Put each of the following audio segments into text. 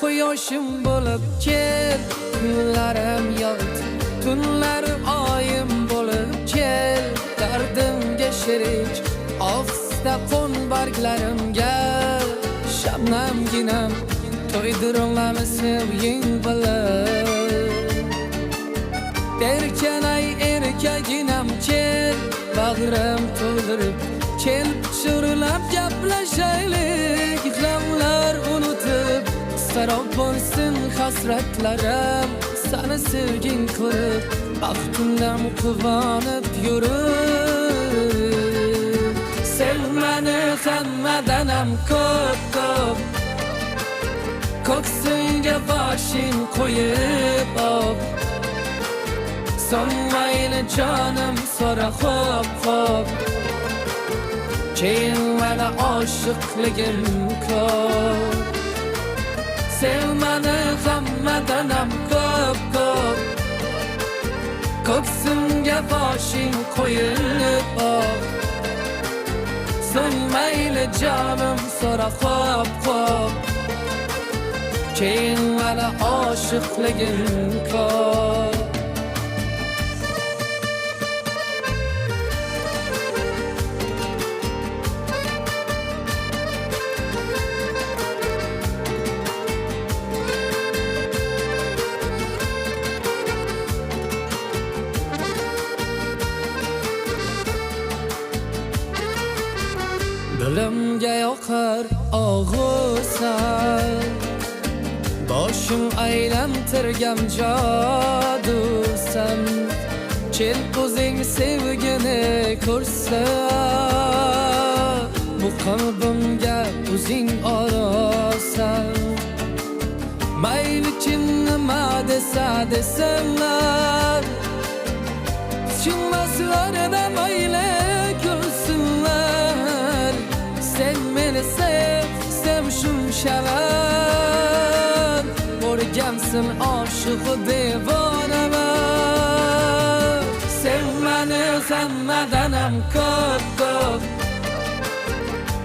quyoshim bo'lib kel, kunlarim yolt, tunlarim oyim bo'lib kel, dardimga sherik ofisda qo'n barglarimga, shabnamginam to'ydirolami sevging bilan. Erkanay erkaginam kel, bag'rim to'ldirib kel, sho'rlab gaplashaylik, g'amlar unutib sarob bo'lsin hasratlarim, seni sevging ko'rib baxtimdan quvonib yurib. Sev meni hammadanam ko'p, ko'ksimga boshing qo'yib op, sonmayli jonim so'ra xo'p, keyin mana oshiqligim ko'p. Sev meni hammadanam ko'p, ko'ksimga boshing qo'yib op, sonmayli jonim so'ra xo'p, keyin mana oshiqligim ko'p. Dilimga yoqar og'usan, boshim aylantirgan jodusan, kel o'zing sevgini ko'rsan, bu qalbimga o'zing orasan. Mayli kim nima desa desinlar, tushunmaslarida mayli ko'rsinlar. Sen meni sev shunchalar, o'rgansin oshiq devonaman. Sev meni hammadanam ko'p,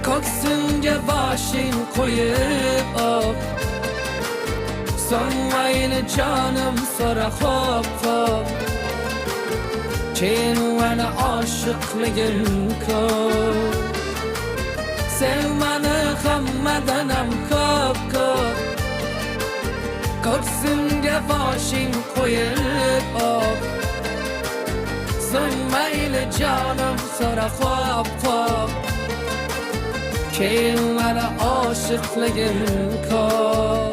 ko'ksimga boshing qo'yib op, sonmayli jonim so'ra xo'p, keyin mana oshiqligim ko'p. Sev meni hammadanam ko'p, ko'ksimga boshing qo'yib op, sonmayli jonim so'ra xo'p, keyin mana oshiqligim ko'p.